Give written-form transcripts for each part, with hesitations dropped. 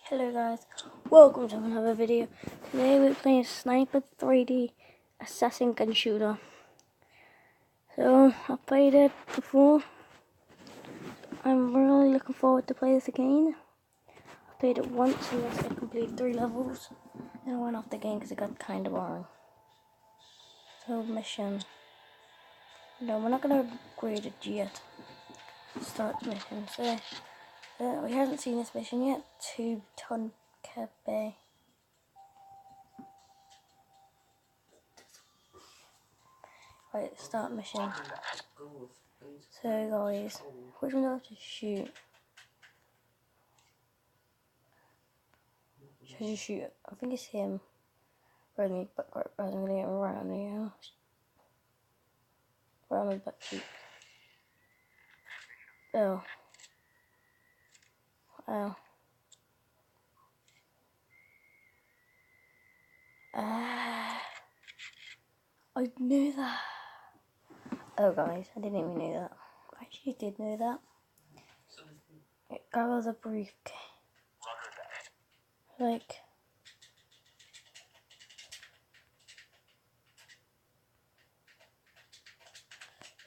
Hello guys, welcome to another video. Today we're playing Sniper 3D Assassin Gun Shooter. So I've played it before. I'm really looking forward to play this again. I played it once and I completed 3 levels. Then I went off the game because it got kind of boring. So mission. No, we're not going to upgrade it yet. Start mission. So we haven't seen this mission yet. 2-ton cafe. Right, start mission. So guys, which one do I have to shoot? Should I shoot? I think it's him. Rather than gonna get right on the house. Right on the butt cheek. Oh. Oh. I knew that. Oh guys, I didn't even know that. I actually did know that. Grab the briefcase. Like.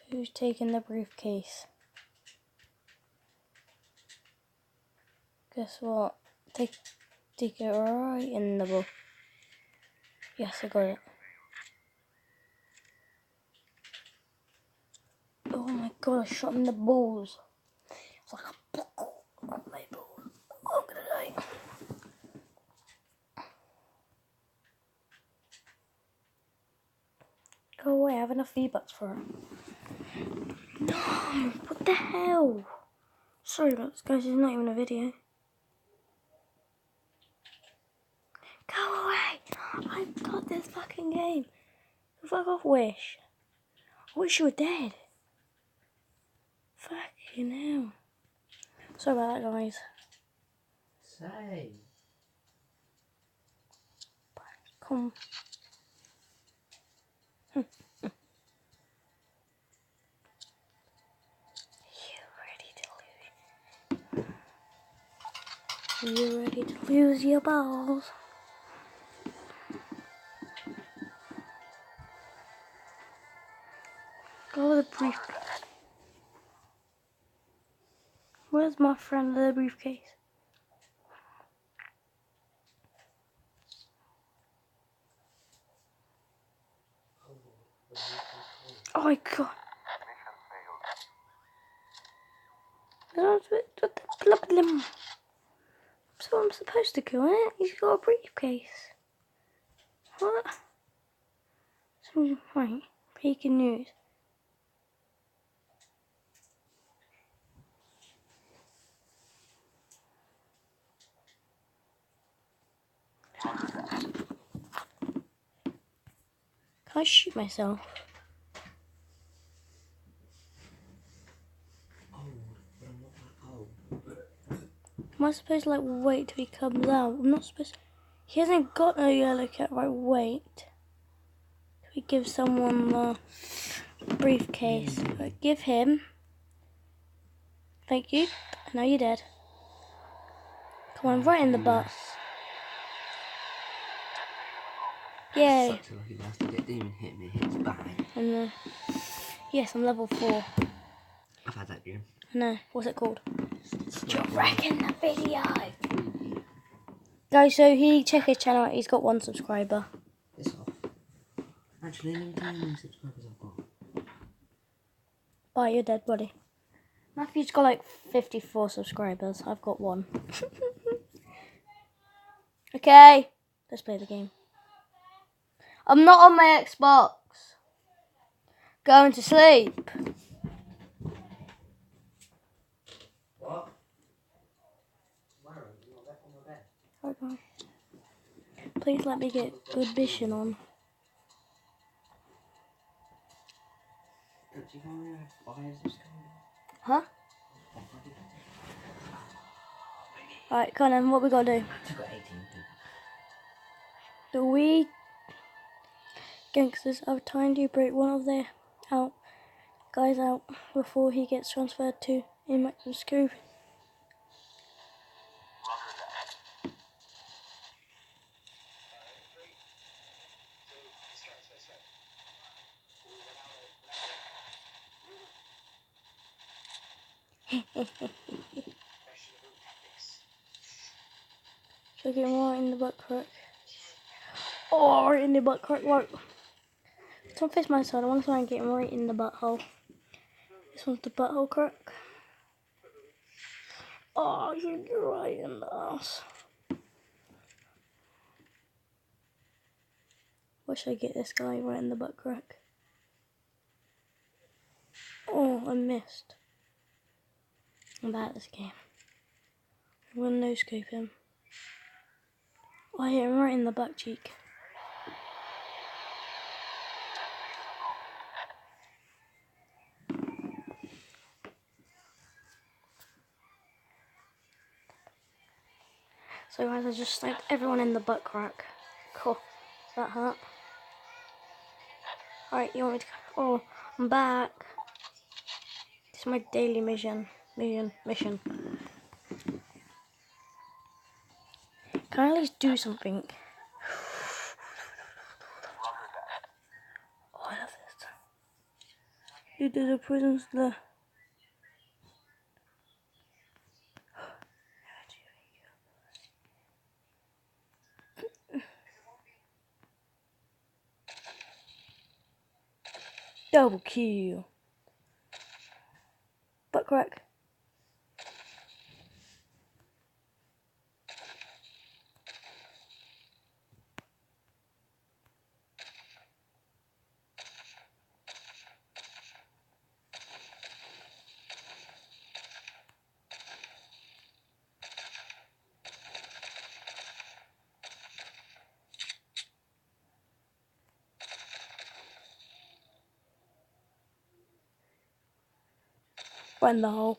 Who's taking the briefcase? Guess what? Take it right in the book. Yes, I got it. Oh my god, I shot him in the balls. It's like a on my balls. Oh, I'm gonna die. Go away, I have enough V-Bucks for him. No, what the hell? Sorry about this, guys, it's not even a video. Go away! I've got this fucking game. Fuck off, Wish. I wish you were dead. Fucking hell. Sorry about that, guys. Say. Come. You ready to lose your balls? Go with the briefcase. Where's my friend with the briefcase? Oh my god. So I'm supposed to kill it. He's got a briefcase. What? So, right, breaking news. Can I shoot myself? Am I supposed to like wait till he comes out? I'm not supposed to... He hasn't got a yellow cat, right? Wait. Till we give someone the briefcase. Right, give him. Thank you. Now you're dead. Come on, right in the butt. Yay. Such a lucky bastard. It didn't even hit me, it hit his back. And yes, I'm level 4. I've had that dream. No, what's it called? You're wrecking the video. Guys, so check his channel out. He's got 1 subscriber. It's off. Actually, how many subscribers I've got? Bye, you're dead, buddy. Matthew's got like 54 subscribers. I've got 1. Okay, let's play the game. I'm not on my Xbox. Going to sleep. What? Where are you? Not back on your bed. Okay. Please let me get good vision on. Do you want to have fires this time? Huh? Alright, Conan, what we gotta do? I've got 18 people. The we gangsters are trying to break one of their guys out before he gets transferred to a maximum scoop. Should I get him right in the butt crack? Oh, right in the butt crack, right. Don't face my side, I want to try and get him right in the butthole. This one's the butthole crack. Oh, you're right in the ass. Why should I get this guy right in the butt crack? Oh, I missed. I'm bad at this game. I'm gonna no scope him. Oh, I hit him right in the butt cheek. So guys, I just sniped everyone in the butt crack. Cool. That hurt. Alright, you want me to... Oh, I'm back. This is my daily mission. Mission. Can I at least do something? Oh, I love this. You do the prisons there. Double kill. Butt crack. Right in the hole.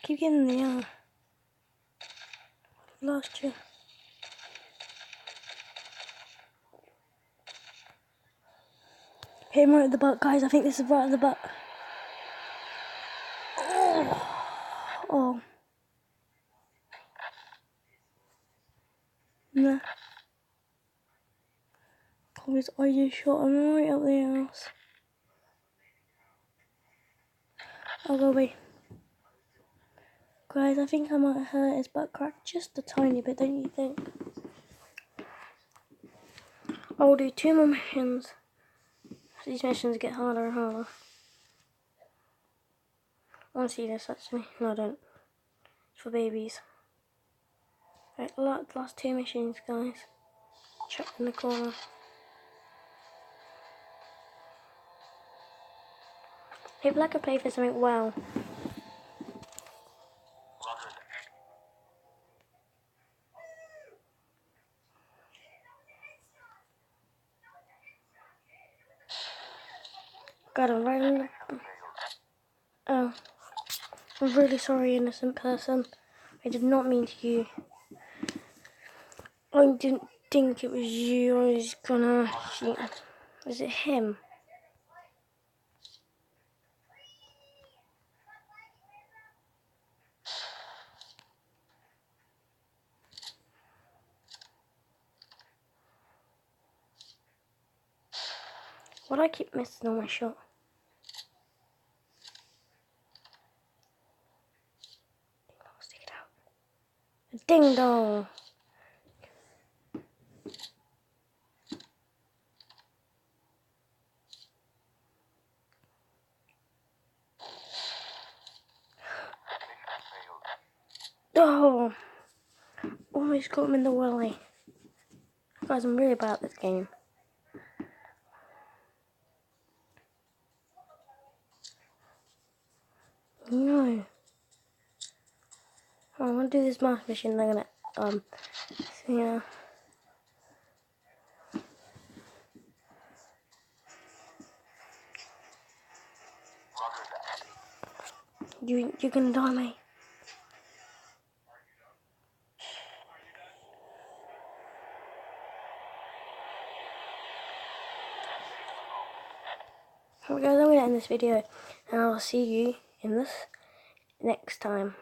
Keep getting the lost you. Hit him right at the butt, guys. I think this is right at the butt. Oh. Nah. Guys, I just shot him right up the ass. I'll go away. Guys, I think I might have hurt his butt crack just a tiny bit, don't you think? I'll do 2 more missions. These missions get harder and harder. I want to see this actually. No, I don't. It's for babies. Right, last 2 missions, guys. Chuck in the corner. People I could play for something well. Got him right in the... Oh. I'm really sorry, innocent person. I did not mean to you. I didn't think it was you. I was gonna shoot. Was it him? Why do I keep missing on my shot? Stick it out. Ding dong! Oh! Almost got him in the willy. Guys, I'm really bad at this game. No. Oh, I'm gonna do this math mission. They're gonna yeah. You're gonna die, mate. Alright guys, I'm gonna end this video and I'll see you in this next time.